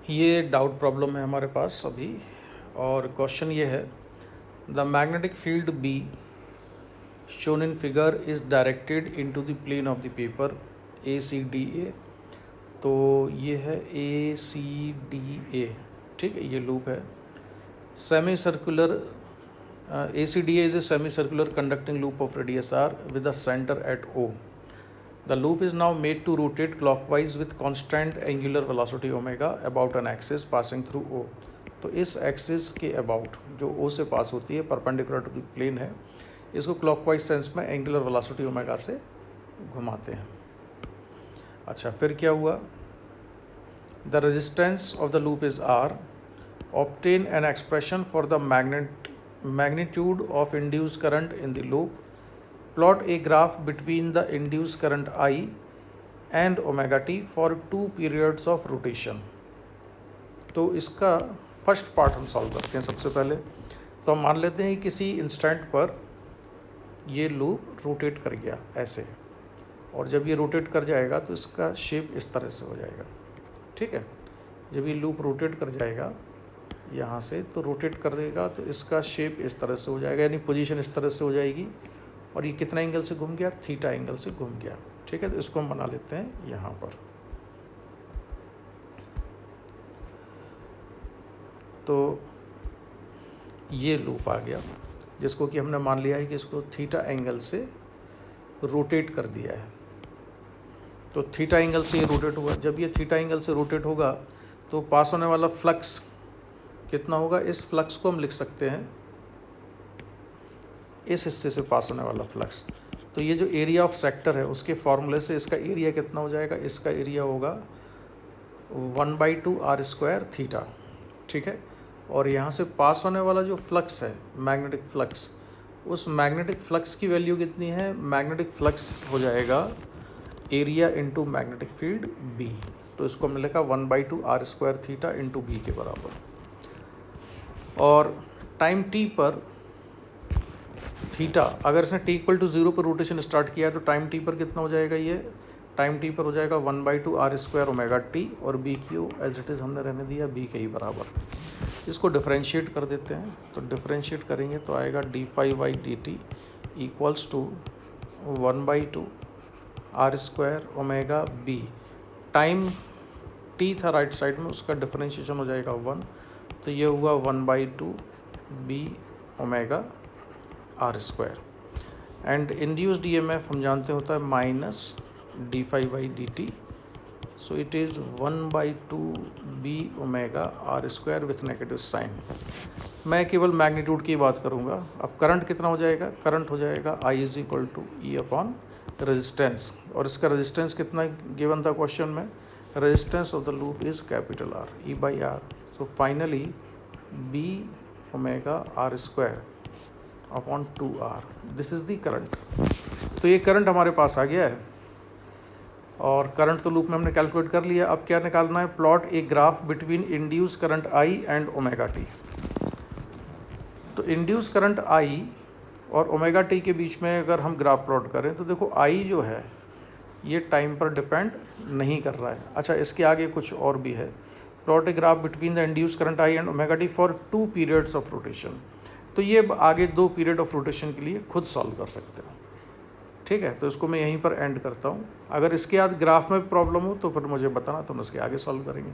ये doubt problem है हमारे पास अभी, और क्वेश्चन ये है, the magnetic field B shown in figure is directed into the plane of the paper ACDA। तो ये है ACDA, ठीक है, ये लूप है। Semi circular ACDA is a semi circular conducting loop of radius R with a center at O. The loop is now made to rotate clockwise with constant angular velocity omega about an axis passing through O. तो इस axis के about जो O से पास होती है, perpendicular to the plane है, इसको clockwise sense में एंगुलर वेलोसिटी ओमेगा से घुमाते हैं। अच्छा, फिर क्या हुआ? The resistance of the loop is R. Obtain an expression for the magnitude of induced current in the loop. Plot a graph between the induced current I and omega t for 2 periods of rotation. तो इसका first part हम solve करते हैं सबसे पहले। तो हम मान लेते हैं किसी इंस्टेंट पर ये लूप रोटेट कर गया ऐसे, और जब ये रोटेट कर जाएगा तो इसका शेप इस तरह से हो जाएगा, ठीक है। जब ये लूप रोटेट कर जाएगा यहाँ से, तो रोटेट कर देगा तो इसका शेप इस तरह से हो जाएगा, यानी पोजीशन इस तरह से हो जाएगी। और ये कितना एंगल से घूम गया? थीटा एंगल से घूम गया, ठीक है। तो इसको हम बना लेते हैं यहाँ पर। तो ये लूप आ गया, जिसको कि हमने मान लिया है कि इसको थीटा एंगल से रोटेट कर दिया है। तो थीटा एंगल से ये रोटेट हुआ। जब ये थीटा एंगल से रोटेट होगा तो पास होने वाला फ्लक्स कितना होगा? इस फ्लक्स को हम लिख सकते हैं, इस हिस्से से पास होने वाला फ्लक्स। तो ये जो एरिया ऑफ सेक्टर है उसके फॉर्मूले से इसका एरिया कितना हो जाएगा? इसका एरिया होगा 1/2 r² थीटा, ठीक है। और यहाँ से पास होने वाला जो फ्लक्स है, मैग्नेटिक फ्लक्स, उस मैग्नेटिक फ्लक्स की वैल्यू कितनी है? मैग्नेटिक फ्लक्स हो जाएगा area into magnetic field B। तो इसको हमने लिखा 1/2 r² थीटा इंटू B के बराबर। और टाइम t पर थीटा, अगर इसने t=0 पर रोटेशन स्टार्ट किया है तो टाइम t पर कितना हो जाएगा? ये टाइम t पर हो जाएगा 1/2 r² ओमेगा t, और b Q as it is हमने रहने दिया b के ही बराबर। इसको डिफरेंशिएट कर देते हैं। तो डिफरेंशिएट करेंगे तो आएगा d∅/dt equals to 1/2 r² omega b। Time t था राइट साइड में, उसका डिफरेंशिएशन हो जाएगा 1, तो ये हुआ 1/2 b omega r²। And induced EMF हम जानते होता है minus d∅/dt, so it is 1/2 b omega r² with negative sign. मैं केवल मैग्नीट्यूड की बात करूँगा। अब करंट कितना हो जाएगा? करंट हो जाएगा I = E/ रेजिस्टेंस, और इसका रेजिस्टेंस कितना गिवन था क्वेश्चन में? Resistance of the loop is capital R, E/R। So finally b omega r² upon 2R, this is the current. तो ये करंट हमारे पास आ गया है, और करंट तो लूप में हमने कैलकुलेट कर लिया। अब क्या निकालना है? Plot a graph between induce current I and omega t। तो इंड्यूस करंट I और ओमेगा t के बीच में अगर हम ग्राफ प्लॉट करें तो देखो I जो है ये टाइम पर डिपेंड नहीं कर रहा है। अच्छा, इसके आगे कुछ और भी है। Plot a graph between the induce current I and omega t for 2 periods of rotation. तो ये आगे 2 पीरियड ऑफ रोटेशन के लिए खुद सॉल्व कर सकते हो, ठीक है। तो इसको मैं यहीं पर एंड करता हूँ। अगर इसके बाद ग्राफ में प्रॉब्लम हो तो फिर मुझे बताना, तो हम इसके आगे सॉल्व करेंगे।